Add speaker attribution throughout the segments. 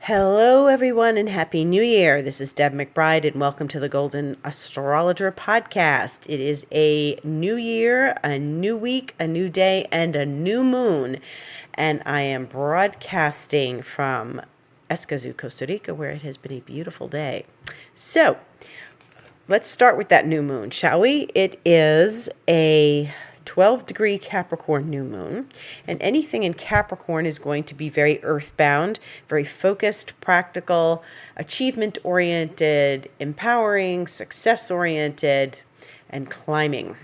Speaker 1: Hello, everyone, and Happy New Year. This is Deb McBride, and welcome to the Golden Astrologer Podcast. It is a new year, a new week, a new day, and a new moon. And I am broadcasting from Escazú, Costa Rica, where it has been a beautiful day. So, let's start with that new moon, shall we? It is a 12-degree Capricorn new moon, and anything in Capricorn is going to be very earthbound, very focused, practical, achievement-oriented, empowering, success-oriented, and climbing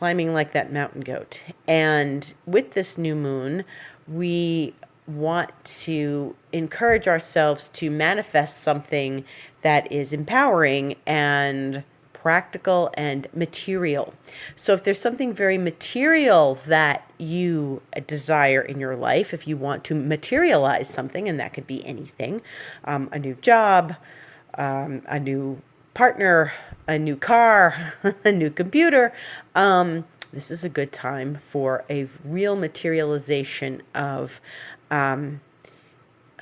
Speaker 1: like that mountain goat. And with this new moon, we want to encourage ourselves to manifest something that is empowering and practical and material. So if there's something very material that you desire in your life, if you want to materialize something, and that could be anything, a new job, a new partner, a new car, a new computer, this is a good time for a real materialization of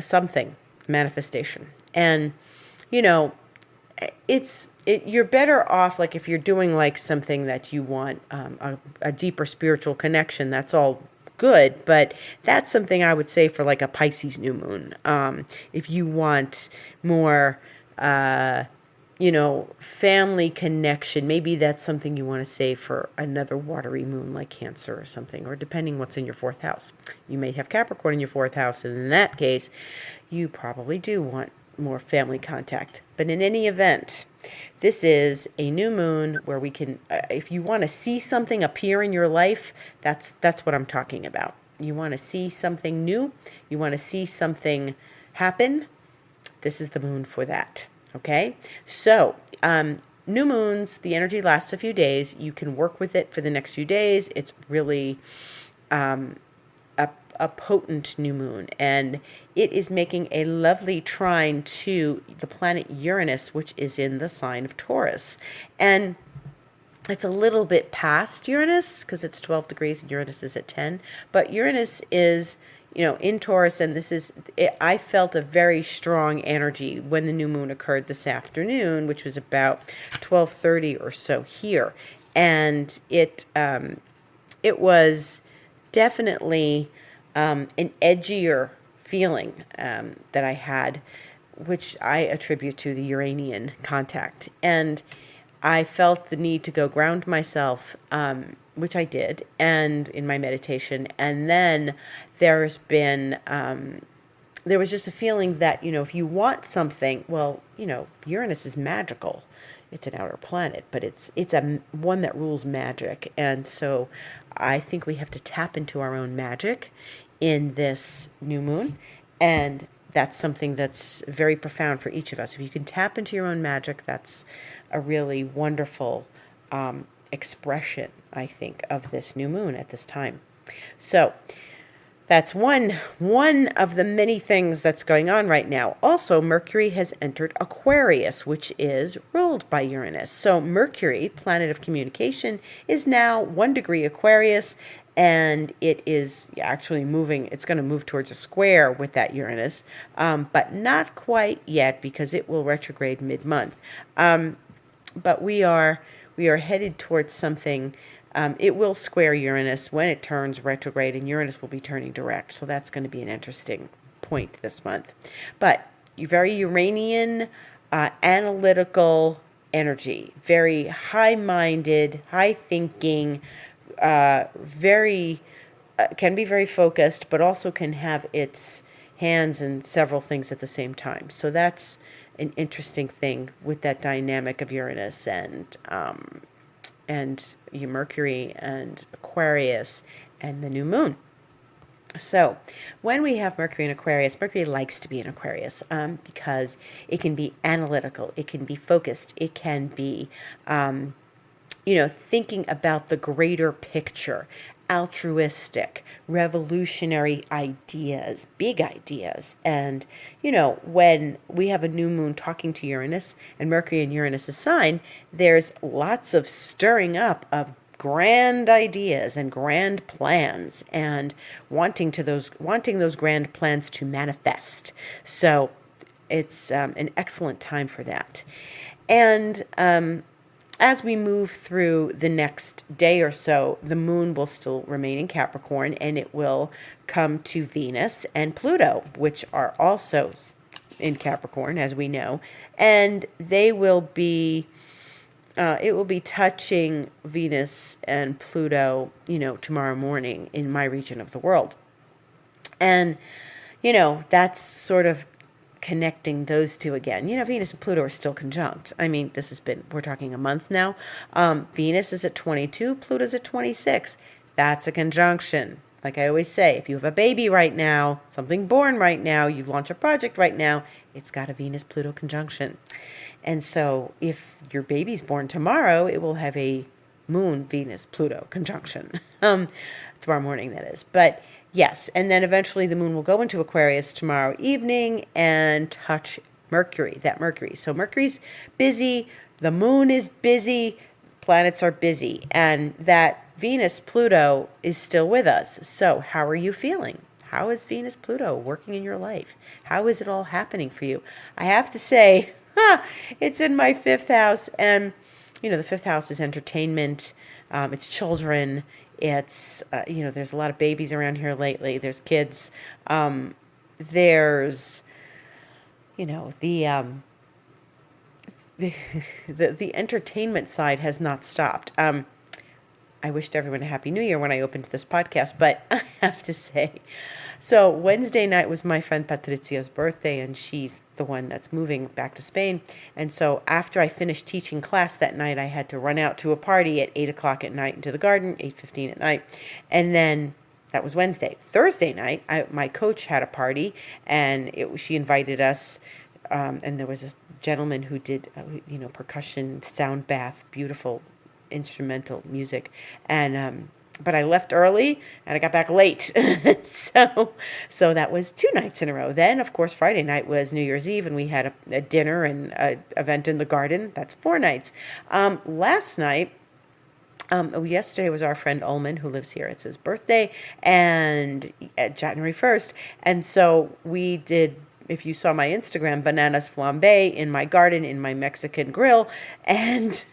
Speaker 1: something, manifestation. And, you're better off, like if you're doing like something that you want a deeper spiritual connection, that's all good, but that's something I would say for like a Pisces new moon. If you want more, family connection, maybe that's something you want to say for another watery moon like Cancer or something, or depending what's in your fourth house. You may have Capricorn in your fourth house, and in that case, you probably do want more family contact. But in any event, this is a new moon where we can, if you want to see something appear in your life, that's what I'm talking about. You want to see something new, you want to see something happen, this is the moon for that, okay? So, new moons, the energy lasts a few days. You can work with it for the next few days. It's really a potent new moon, and it is making a lovely trine to the planet Uranus, which is in the sign of Taurus. And it's a little bit past Uranus because it's 12 degrees and Uranus is at 10, but Uranus is in Taurus, and I felt a very strong energy when the new moon occurred this afternoon, which was about 12:30 or so here. And it was definitely an edgier feeling that I had, which I attribute to the Uranian contact. And I felt the need to go ground myself, which I did, and in my meditation. And then there was just a feeling that, if you want something, well, Uranus is magical. It's an outer planet, but it's one that rules magic. And so I think we have to tap into our own magic in this new moon. And that's something that's very profound for each of us. If you can tap into your own magic, that's a really wonderful expression, I think, of this new moon at this time. So that's one of the many things that's going on right now. Also, Mercury has entered Aquarius, which is ruled by Uranus. So Mercury, planet of communication, is now 1 degree Aquarius, and it is actually moving. It's going to move towards a square with that Uranus, but not quite yet because it will retrograde mid-month. But we are headed towards something. It will square Uranus when it turns retrograde, and Uranus will be turning direct. So that's going to be an interesting point this month. But very Uranian, analytical energy, very high-minded, high-thinking, can be very focused, but also can have its hands in several things at the same time. So that's an interesting thing with that dynamic of Uranus and Mercury and Aquarius and the new moon. So when we have Mercury in Aquarius, Mercury likes to be in Aquarius because it can be analytical, it can be focused, it can be thinking about the greater picture, altruistic, revolutionary ideas, big ideas. And, when we have a new moon talking to Uranus and Mercury in Uranus' sign, there's lots of stirring up of grand ideas and grand plans and wanting those grand plans to manifest. So it's an excellent time for that. And as we move through the next day or so, the moon will still remain in Capricorn, and it will come to Venus and Pluto, which are also in Capricorn, as we know, and they will be it will be touching Venus and Pluto, tomorrow morning in my region of the world. And, that's sort of connecting those two again. Venus and Pluto are still conjunct. I mean, we're talking a month now. Venus is at 22, Pluto's at 26. That's a conjunction. Like I always say, if you have a baby right now, something born right now, you launch a project right now, it's got a Venus-Pluto conjunction. And so if your baby's born tomorrow, it will have a Moon-Venus-Pluto conjunction. Tomorrow morning, that is. But yes, and then eventually the moon will go into Aquarius tomorrow evening and touch Mercury. So Mercury's busy, the moon is busy, planets are busy, and that Venus-Pluto is still with us. So how are you feeling? How is Venus-Pluto working in your life? How is it all happening for you? I have to say, it's in my fifth house, and the fifth house is entertainment, it's children, it's there's a lot of babies around here lately. There's kids, there's the the entertainment side has not stopped. I wished everyone a happy new year when I opened this podcast, but I have to say, so Wednesday night was my friend Patricia's birthday, and she's the one that's moving back to Spain. And so after I finished teaching class that night, I had to run out to a party at 8 o'clock at night into the garden, 8:15 at night. And then that was Wednesday. Thursday night, my coach had a party, and she invited us, and there was a gentleman who did, percussion, sound bath, beautiful instrumental music, and but I left early and I got back late. so that was 2 nights in a row. Then of course Friday night was New Year's Eve, and we had a dinner and a event in the garden. That's 4 nights. Last night, yesterday was our friend Ullman, who lives here. It's his birthday, and January 1st, and so we did, if you saw my Instagram, bananas flambe in my garden in my Mexican grill, and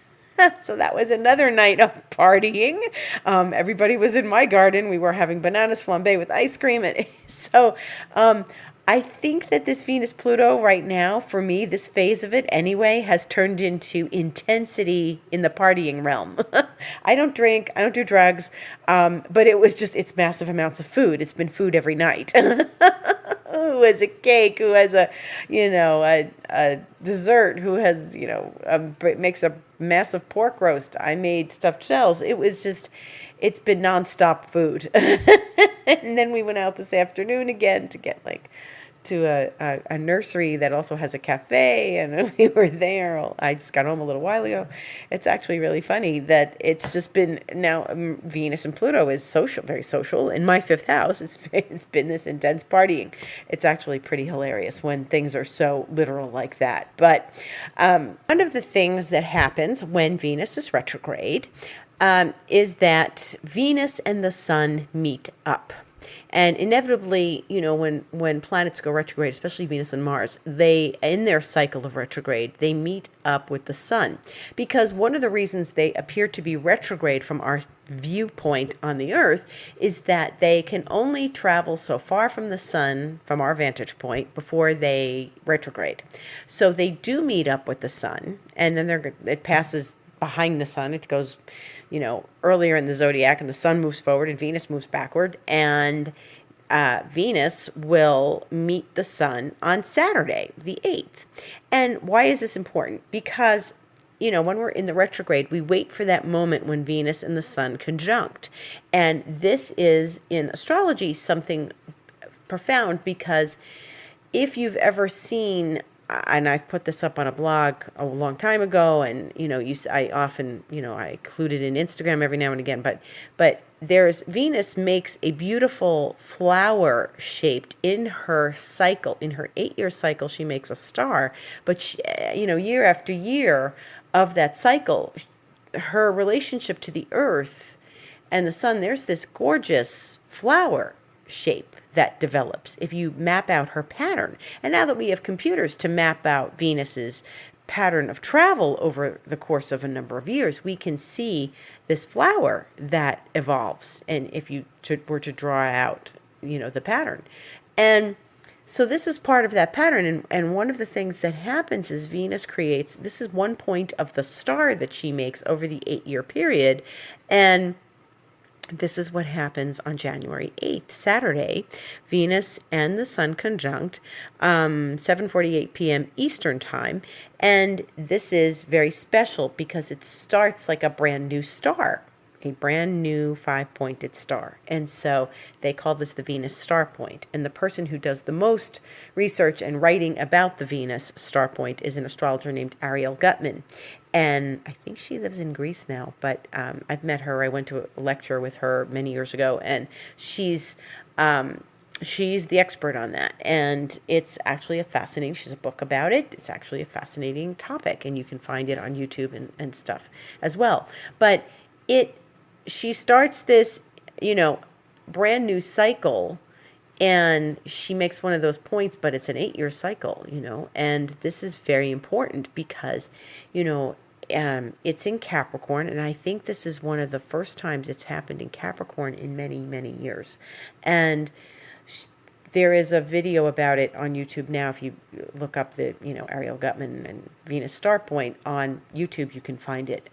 Speaker 1: so that was another night of partying. Everybody was in my garden. We were having bananas flambe with ice cream. And so I think that this Venus-Pluto right now, for me, this phase of it anyway, has turned into intensity in the partying realm. I don't drink. I don't do drugs. But it's massive amounts of food. It's been food every night. Who has a cake, who has a dessert, who has, makes a massive pork roast. I made stuffed shells. It's been nonstop food. And then we went out this afternoon again to get to a nursery that also has a cafe, and we were there. I just got home a little while ago. It's actually really funny that it's just been now Venus and Pluto is social, very social. In my fifth house, it's been this intense partying. It's actually pretty hilarious when things are so literal like that. But one of the things that happens when Venus is retrograde is that Venus and the Sun meet up. And inevitably, when planets go retrograde, especially Venus and Mars, in their cycle of retrograde, they meet up with the Sun. Because one of the reasons they appear to be retrograde from our viewpoint on the Earth is that they can only travel so far from the Sun, from our vantage point, before they retrograde. So they do meet up with the Sun, and then it passes behind the Sun. It goes, earlier in the zodiac, and the Sun moves forward and Venus moves backward, and Venus will meet the Sun on Saturday, the 8th. And why is this important? Because, when we're in the retrograde, we wait for that moment when Venus and the Sun conjunct. And this is, in astrology, something profound, because if you've ever seen, and I've put this up on a blog a long time ago, and I often I include it in Instagram every now and again. But Venus makes a beautiful flower shaped in her cycle, in her 8-year cycle. She makes a star, but year after year of that cycle, her relationship to the earth and the sun, there's this gorgeous flower shape that develops if you map out her pattern. And now that we have computers to map out Venus's pattern of travel over the course of a number of years, we can see this flower that evolves. And if you were to draw out, the pattern. And so this is part of that pattern. And one of the things that happens is Venus creates, this is one point of the star that she makes over the 8-year period. And this is what happens on January 8th, Saturday. Venus and the Sun conjunct, 7:48 p.m. Eastern Time. And this is very special because it starts like a brand new star, a brand new 5-pointed star. And so they call this the Venus star point. And the person who does the most research and writing about the Venus star point is an astrologer named Ariel Gutman. And I think she lives in Greece now, but I've met her. I went to a lecture with her many years ago, and she's the expert on that. And it's actually she's a book about it. It's actually a fascinating topic, and you can find it on YouTube and stuff as well. But she starts this, brand new cycle, and she makes one of those points, but it's an 8-year cycle, and this is very important because, it's in Capricorn, and I think this is one of the first times it's happened in Capricorn in many, many years. And there is a video about it on YouTube now. If you look up the, Ariel Gutman and Venus Star Point on YouTube, you can find it.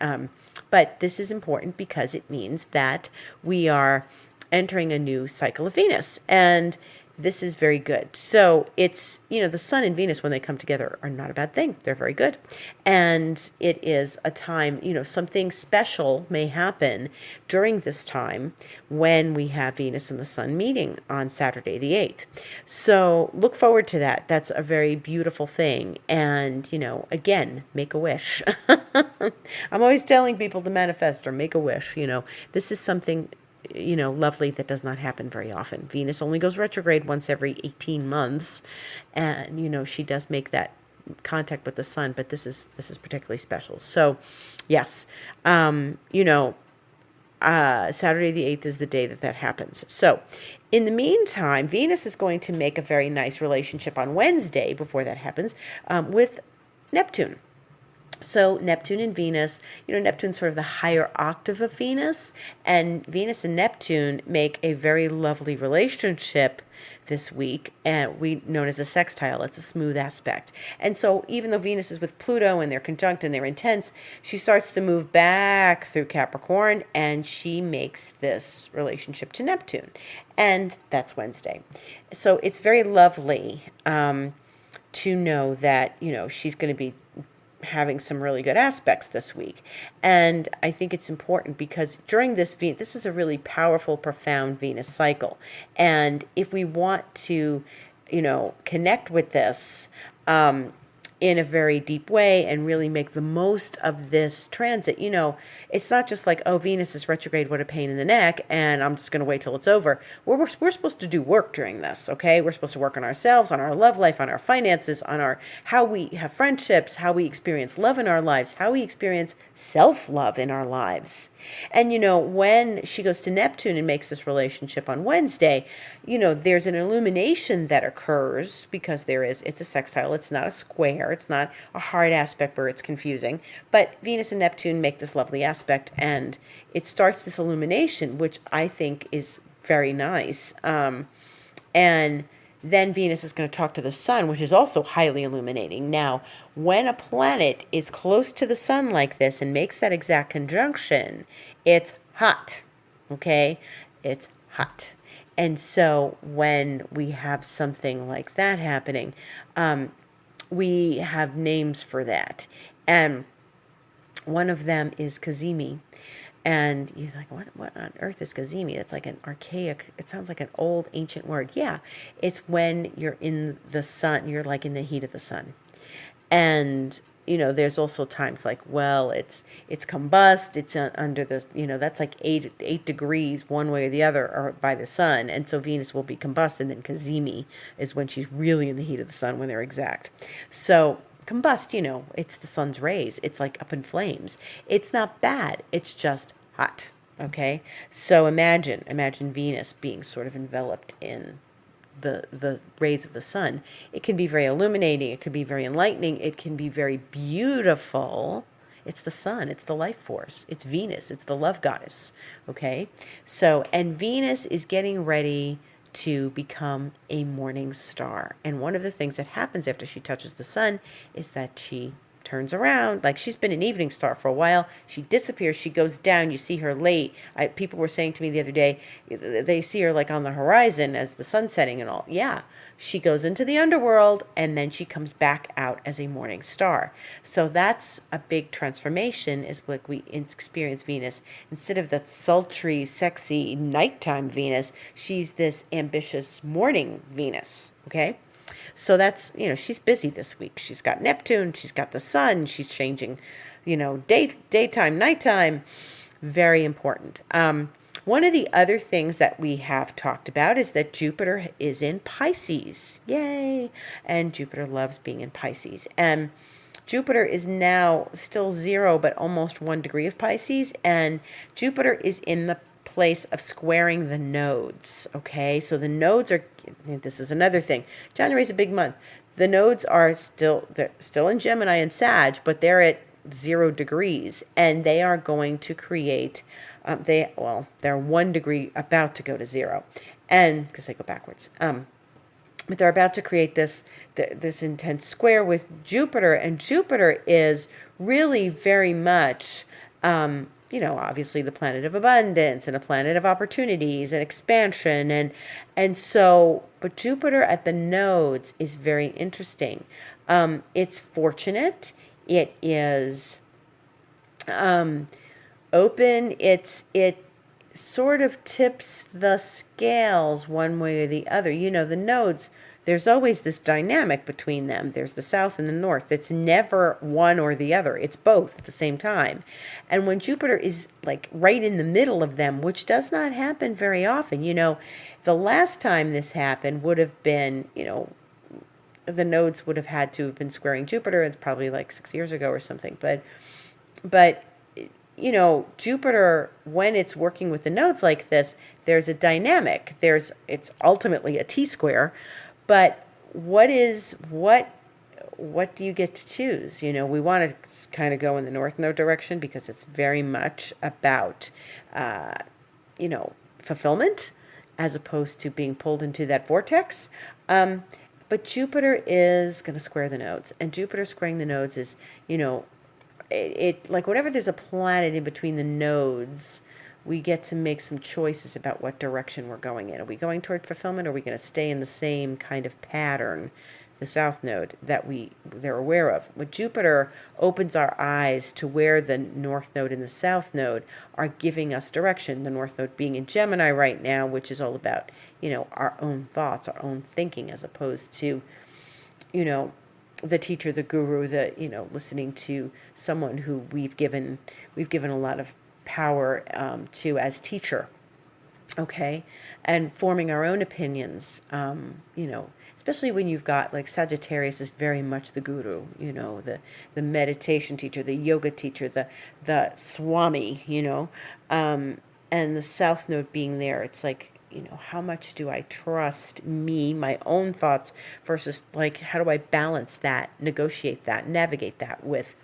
Speaker 1: But this is important because it means that we are entering a new cycle of Venus. And this is very good. So it's, the Sun and Venus, when they come together, are not a bad thing. They're very good. And it is a time, something special may happen during this time when we have Venus and the Sun meeting on Saturday the 8th. So look forward to that. That's a very beautiful thing. And, again, make a wish. I'm always telling people to manifest or make a wish. This is something lovely that does not happen very often. Venus only goes retrograde once every 18 months. And, she does make that contact with the sun, but this is particularly special. So yes, Saturday the 8th is the day that happens. So in the meantime, Venus is going to make a very nice relationship on Wednesday before that happens, with Neptune. So Neptune and Venus, Neptune's sort of the higher octave of Venus, and Venus and Neptune make a very lovely relationship this week, and known as a sextile. It's a smooth aspect. And so even though Venus is with Pluto and they're conjunct and they're intense, she starts to move back through Capricorn, and she makes this relationship to Neptune. And that's Wednesday. So it's very lovely to know that, she's going to be having some really good aspects this week. And I think it's important because during this is a really powerful, profound Venus cycle. And if we want to, connect with this, in a very deep way and really make the most of this transit. It's not just like, oh, Venus is retrograde, what a pain in the neck, and I'm just going to wait till it's over. We're supposed to do work during this, okay? We're supposed to work on ourselves, on our love life, on our finances, on how we have friendships, how we experience love in our lives, how we experience self-love in our lives. And, when she goes to Neptune and makes this relationship on Wednesday, there's an illumination that occurs because it's a sextile, it's not a square. It's not a hard aspect where it's confusing. But Venus and Neptune make this lovely aspect, and it starts this illumination, which I think is very nice. And then Venus is going to talk to the Sun, which is also highly illuminating. Now, when a planet is close to the Sun like this and makes that exact conjunction, it's hot, okay? It's hot. And so when we have something like that happening, we have names for that. And one of them is Kazemi. And you're like, what on earth is Kazemi? It's like an archaic, it sounds like an old ancient word. Yeah, it's when you're in the sun, you're like in the heat of the sun. And, there's also times like, well, it's combust, it's under the, that's like 8 degrees one way or the other or by the sun. And so Venus will be combust, and then Kazemi is when she's really in the heat of the sun when they're exact. So combust, it's the sun's rays. It's like up in flames. It's not bad. It's just hot. Okay. So imagine Venus being sort of enveloped in the rays of the sun. It can be very illuminating. It can be very enlightening. It can be very beautiful. It's the sun. It's the life force. It's Venus. It's the love goddess. Okay. So, and Venus is getting ready to become a morning star. And one of the things that happens after she touches the sun is that she turns around. Like, she's been an evening star for a while. She disappears. She goes down. You see her late. People were saying to me the other day, they see her like on the horizon as the sun's setting and all. Yeah. She goes into the underworld and then she comes back out as a morning star. So that's a big transformation, is what we experience Venus. Instead of that sultry, sexy nighttime Venus, she's this ambitious morning Venus. Okay. So that's, she's busy this week. She's got Neptune, she's got the sun, she's changing, daytime, nighttime. Very important. One of the other things that we have talked about is that Jupiter is in Pisces. Yay! And Jupiter loves being in Pisces. And Jupiter is now still 0, but almost 1 degree of Pisces. And Jupiter is in the place of squaring the nodes. Okay, so the nodes are, this is another thing. January is a big month. The nodes are they're still in Gemini and Sag, but they're at 0 degrees, and they are going to create, they're 1 degree about to go to 0, and because they go backwards. But they're about to create this intense square with Jupiter, and Jupiter is really very much, obviously the planet of abundance and a planet of opportunities and expansion. And so, but Jupiter at the nodes is very interesting. It's fortunate. It is open. It sort of tips the scales one way or the other. The nodes, there's always this dynamic between them. There's the south and the north. It's never one or the other. It's both at the same time. And when Jupiter is like right in the middle of them, which does not happen very often, the last time this happened would have been, the nodes would have had to have been squaring Jupiter. It's probably like 6 years ago or something. But Jupiter, when it's working with the nodes like this, there's a dynamic. It's ultimately a T-square. But what do you get to choose? We want to kind of go in the north node direction because it's very much about, fulfillment as opposed to being pulled into that vortex. But Jupiter is going to square the nodes, and Jupiter squaring the nodes is, it like whenever there's a planet in between the nodes, we get to make some choices about what direction we're going in. Are we going toward fulfillment, or are we going to stay in the same kind of pattern, the south node, that they're aware of? With Jupiter opens our eyes to where the north node and the south node are giving us direction. The north node being in Gemini right now, which is all about, our own thoughts, our own thinking, as opposed to, the teacher, the guru, listening to someone who we've given a lot of power to as teacher. Okay. And forming our own opinions, especially when you've got like Sagittarius is very much the guru, the meditation teacher, the yoga teacher, the Swami, and the south node being there. It's like, how much do I trust me, my own thoughts, versus like, how do I balance that, negotiate that, navigate that with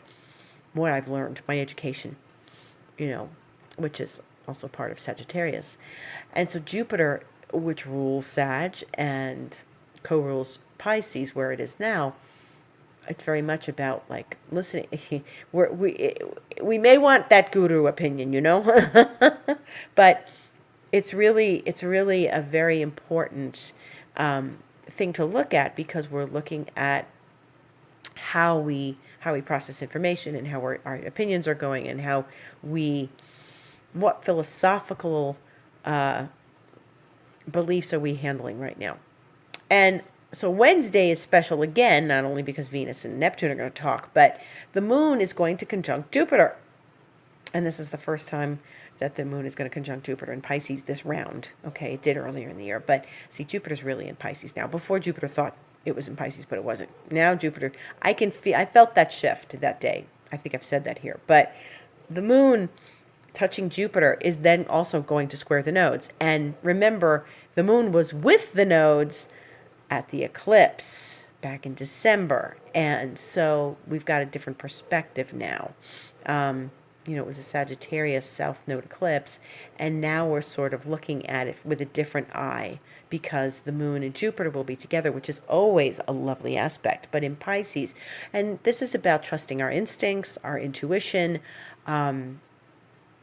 Speaker 1: what I've learned, my education, which is also part of Sagittarius. And so Jupiter, which rules Sag and co-rules Pisces, where it is now, it's very much about like listening. We may want that guru opinion, but it's really a very important thing to look at, because we're looking at how we process information and how our opinions are going, and what philosophical beliefs are we handling right now. And so Wednesday is special again, not only because Venus and Neptune are going to talk, but the moon is going to conjunct Jupiter. And this is the first time that the moon is going to conjunct Jupiter in Pisces this round. Okay, it did earlier in the year, but see, Jupiter's really in Pisces now. Before, Jupiter thought it was in Pisces, but it wasn't. Now Jupiter, I felt that shift that day. I think I've said that here. But the moon touching Jupiter is then also going to square the nodes. And remember, the moon was with the nodes at the eclipse back in December. And so we've got a different perspective now. It was a Sagittarius South Node eclipse, and now we're sort of looking at it with a different eye because the moon and Jupiter will be together, which is always a lovely aspect, but in Pisces. And this is about trusting our instincts, our intuition.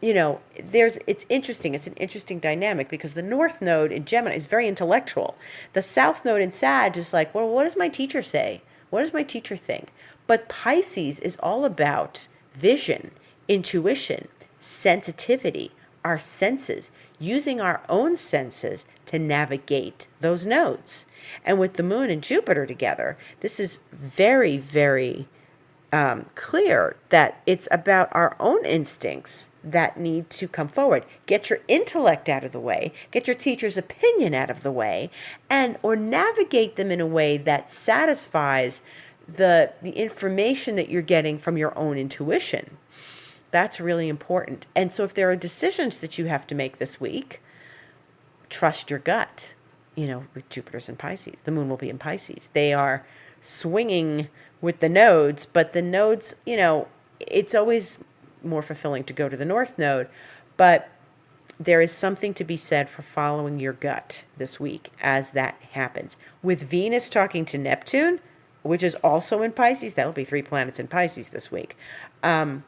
Speaker 1: It's interesting. It's an interesting dynamic because the North Node in Gemini is very intellectual. The South Node in Sag is like, well, what does my teacher say? What does my teacher think? But Pisces is all about vision, intuition, sensitivity, our senses, using our own senses to navigate those nodes. And with the moon and Jupiter together, this is very, very clear that it's about our own instincts that need to come forward. Get your intellect out of the way, get your teacher's opinion out of the way, or navigate them in a way that satisfies the information that you're getting from your own intuition. That's really important. And so if there are decisions that you have to make this week, trust your gut. With Jupiter's in Pisces, the moon will be in Pisces. They are swinging with the nodes, but the nodes, it's always more fulfilling to go to the North Node, but there is something to be said for following your gut this week as that happens. With Venus talking to Neptune, which is also in Pisces, that'll be 3 planets in Pisces this week. The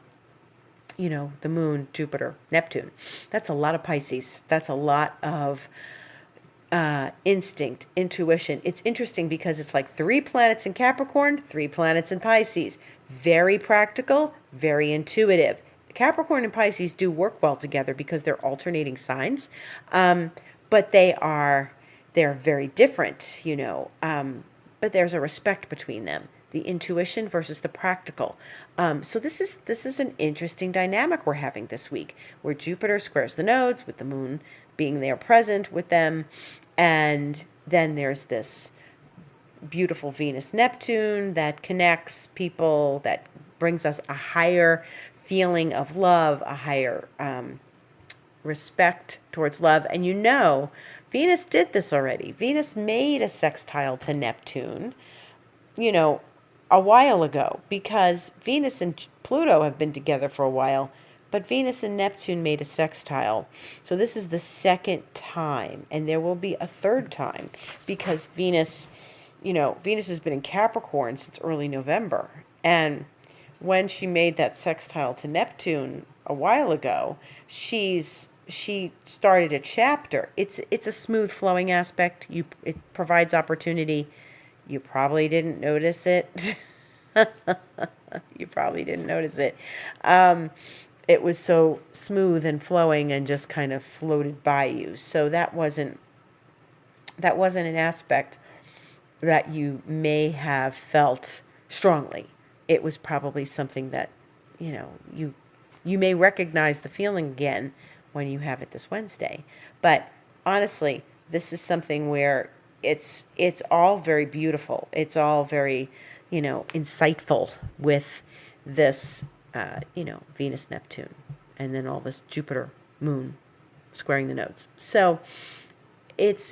Speaker 1: moon, Jupiter, Neptune. That's a lot of Pisces. That's a lot of instinct, intuition. It's interesting because it's like 3 planets in Capricorn, 3 planets in Pisces. Very practical, very intuitive. Capricorn and Pisces do work well together because they're alternating signs, but they're very different, but there's a respect between them. The intuition versus the practical. So this is an interesting dynamic we're having this week, where Jupiter squares the nodes with the moon being there present with them, and then there's this beautiful Venus-Neptune that connects people, that brings us a higher feeling of love, a higher respect towards love. And Venus did this already. Venus made a sextile to Neptune, a while ago, because Venus and Pluto have been together for a while, but Venus and Neptune made a sextile. So this is the second time, and there will be a third time, because Venus has been in Capricorn since early November. And when she made that sextile to Neptune a while ago, she started a chapter. It's a smooth flowing aspect. It provides opportunity. You probably didn't notice it. You probably didn't notice it. It was so smooth and flowing and just kind of floated by you. So that wasn't an aspect that you may have felt strongly. It was probably something that, you may recognize the feeling again when you have it this Wednesday. But honestly, this is something where it's all very beautiful. It's all very, insightful with this, Venus, Neptune, and then all this Jupiter, moon squaring the nodes. So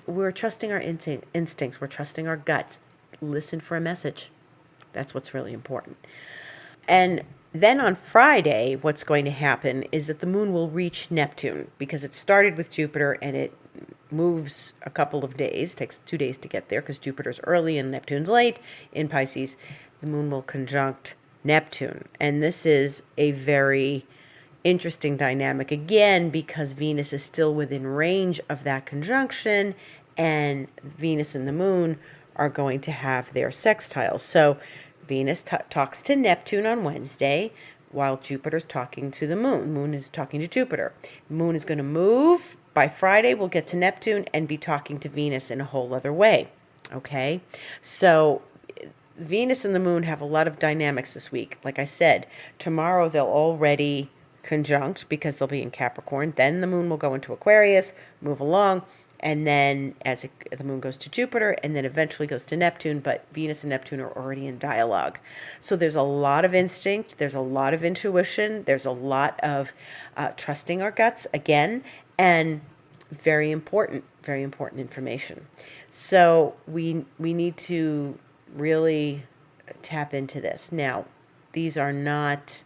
Speaker 1: we're trusting our instincts. We're trusting our guts. Listen for a message. That's what's really important. And then on Friday, what's going to happen is that the moon will reach Neptune, because it started with Jupiter and it moves a couple of days, takes 2 days to get there because Jupiter's early and Neptune's late. In Pisces, the moon will conjunct Neptune. And this is a very interesting dynamic, again, because Venus is still within range of that conjunction, and Venus and the moon are going to have their sextiles. So Venus talks to Neptune on Wednesday, while Jupiter's talking to the moon. Moon is talking to Jupiter. Moon is going to move. By Friday, we'll get to Neptune and be talking to Venus in a whole other way. Okay? So Venus and the moon have a lot of dynamics this week. Like I said, tomorrow they'll already conjunct because they'll be in Capricorn. Then the moon will go into Aquarius, move along, and then the moon goes to Jupiter, and then eventually goes to Neptune, but Venus and Neptune are already in dialogue. So there's a lot of instinct, there's a lot of intuition, there's a lot of trusting our guts again, and very important information. So we need to really tap into this. Now, these are not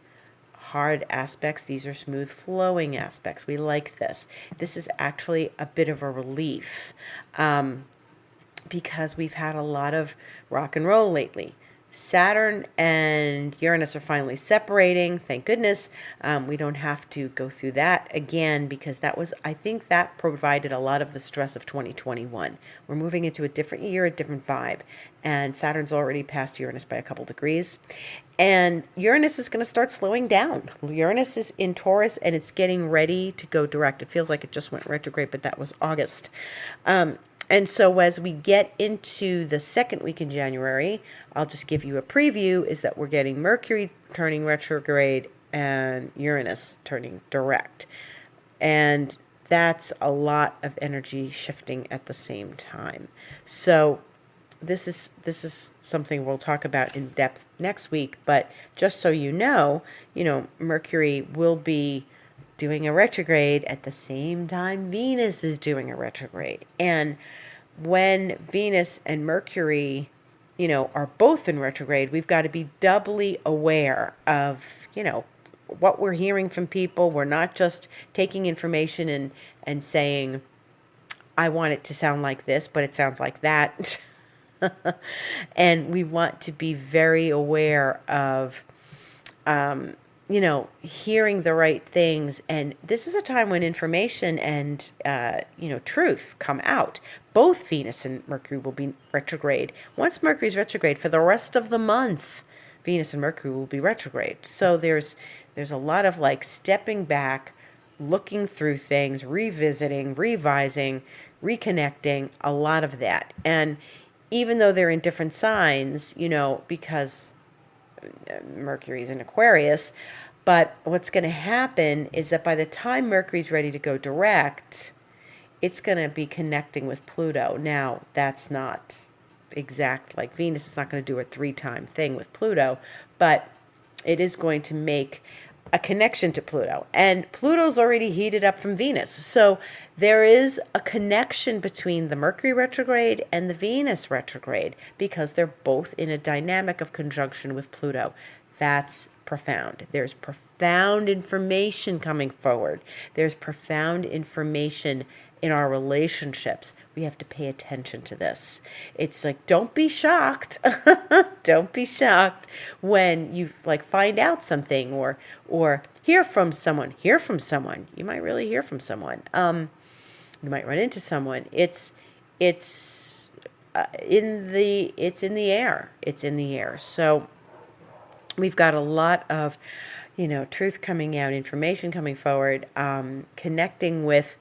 Speaker 1: hard aspects. These are smooth flowing aspects. We like this. This is actually a bit of a relief because we've had a lot of rock and roll lately. Saturn and Uranus are finally separating. Thank goodness. We don't have to go through that again because I think that provided a lot of the stress of 2021. We're moving into a different year, a different vibe. And Saturn's already passed Uranus by a couple degrees. And Uranus is going to start slowing down. Uranus is in Taurus and it's getting ready to go direct. It feels like it just went retrograde, but that was August. And so as we get into the second week in January, I'll just give you a preview, is that we're getting Mercury turning retrograde and Uranus turning direct. And that's a lot of energy shifting at the same time. So this is something we'll talk about in depth next week, but just so you know, Mercury will be doing a retrograde at the same time Venus is doing a retrograde. And when Venus and Mercury, are both in retrograde, we've got to be doubly aware of, what we're hearing from people. We're not just taking information and saying, I want it to sound like this, but it sounds like that. And we want to be very aware of, hearing the right things. And this is a time when information and, truth come out. Both Venus and Mercury will be retrograde. Once Mercury's retrograde, for the rest of the month, Venus and Mercury will be retrograde. So there's a lot of stepping back, looking through things, revisiting, revising, reconnecting, a lot of that. And even though they're in different signs, because Mercury's in Aquarius, but what's going to happen is that by the time Mercury's ready to go direct, it's going to be connecting with Pluto. Now, that's not exact like Venus. It's not going to do a 3-time thing with Pluto, but it is going to make a connection to Pluto. And Pluto's already heated up from Venus. So there is a connection between the Mercury retrograde and the Venus retrograde because they're both in a dynamic of conjunction with Pluto. That's profound. There's profound information coming forward. There's profound information in our relationships. We have to pay attention to this. It's don't be shocked. Don't be shocked when you find out something or hear from someone. You might really hear from someone. You might run into someone. It's in the air. It's in the air. So we've got a lot of, truth coming out, information coming forward, connecting with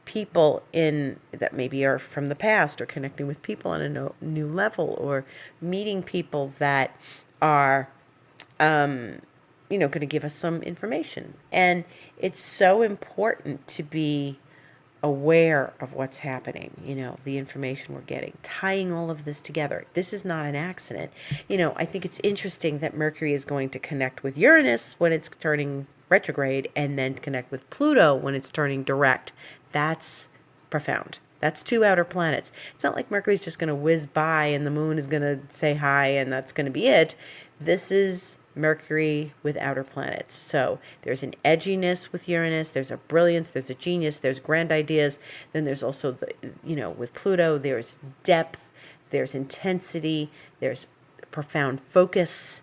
Speaker 1: people that maybe are from the past, or connecting with people on a new level, or meeting people that are, going to give us some information. And it's so important to be aware of what's happening, the information we're getting, tying all of this together. This is not an accident. I think it's interesting that Mercury is going to connect with Uranus when it's turning retrograde and then connect with Pluto when it's turning direct. That's profound. That's 2 outer planets. It's not like Mercury's just going to whiz by and the moon is going to say hi and that's going to be it. This is Mercury with outer planets. So there's an edginess with Uranus, there's a brilliance, there's a genius, there's grand ideas. Then there's also with Pluto, there's depth, there's intensity, there's profound focus.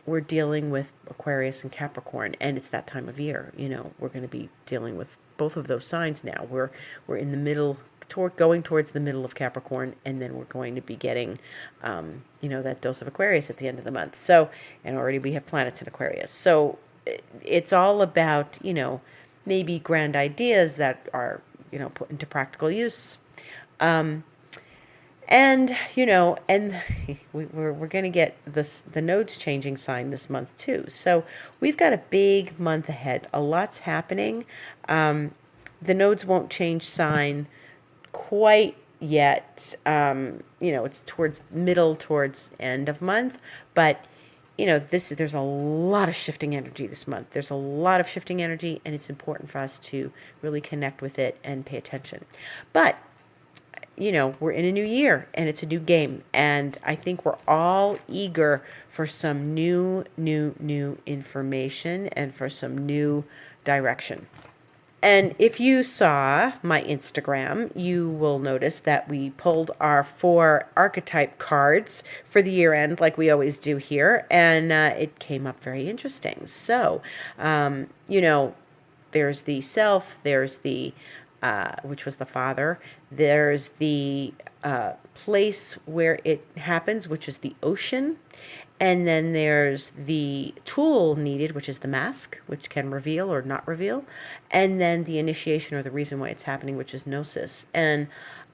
Speaker 1: We're dealing with Aquarius and Capricorn, and it's that time of year. We're going to be dealing with both of those signs now. We're in the middle, going towards the middle of Capricorn, and then we're going to be getting, that dose of Aquarius at the end of the month. So, and already we have planets in Aquarius. So it's all about, maybe grand ideas that are, put into practical use. And we're going to get the nodes changing sign this month too. So we've got a big month ahead. A lot's happening. the nodes won't change sign quite yet. It's towards end of month, but there's a lot of shifting energy this month. There's a lot of shifting energy, and it's important for us to really connect with it and pay attention. But we're in a new year and it's a new game. And I think we're all eager for some new information and for some new direction. And if you saw my Instagram, you will notice that we pulled our 4 archetype cards for the year end, like we always do here. And it came up very interesting. So, there's the self, there's the which was the father. There's the place where it happens, which is the ocean. And then there's the tool needed, which is the mask, which can reveal or not reveal. And then the initiation or the reason why it's happening, which is gnosis. And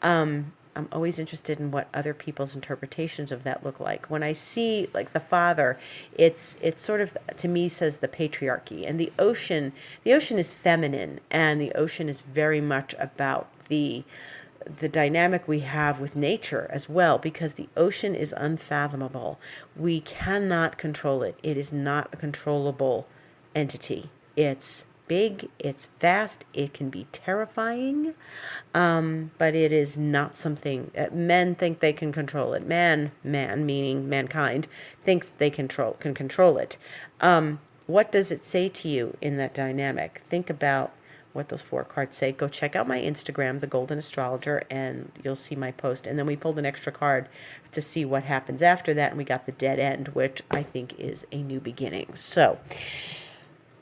Speaker 1: I'm always interested in what other people's interpretations of that look like. When I see like the father, it's sort of, to me, says the patriarchy. And the ocean is feminine, and the ocean is very much about the dynamic we have with nature as well, because the ocean is unfathomable. We cannot control it. It is not a controllable entity. It's big, it's vast, it can be terrifying, but it is not something men think they can control it. Man meaning mankind thinks they can control it. What does it say to you in that dynamic? Think about what those 4 cards say. Go check out my Instagram, the Golden Astrologer, and you'll see my post. And then we pulled an extra card to see what happens after that, and we got the dead end, which I think is a new beginning. So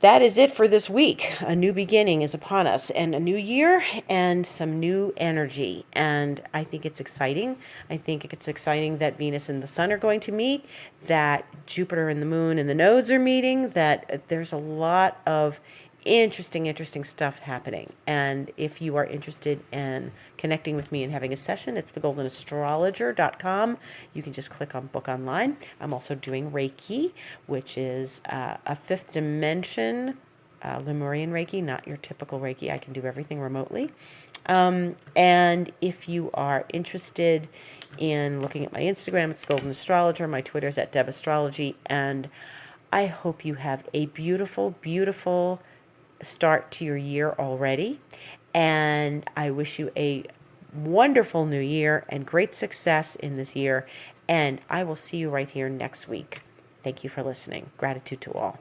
Speaker 1: that is it for this week. A new beginning is upon us, and a new year and some new energy. And I think it's exciting. I think it's exciting that Venus and the Sun are going to meet, that Jupiter and the Moon and the nodes are meeting, that there's a lot of interesting stuff happening. And if you are interested in connecting with me and having a session, it's thegoldenastrologer.com. You can just click on book online. I'm also doing Reiki, which is a 5th dimension Lemurian Reiki, not your typical Reiki. I can do everything remotely. And if you are interested in looking at my Instagram, it's Golden Astrologer. My Twitter is @DevAstrology. And I hope you have a beautiful start to your year already. And I wish you a wonderful new year and great success in this year. And I will see you right here next week. Thank you for listening. Gratitude to all.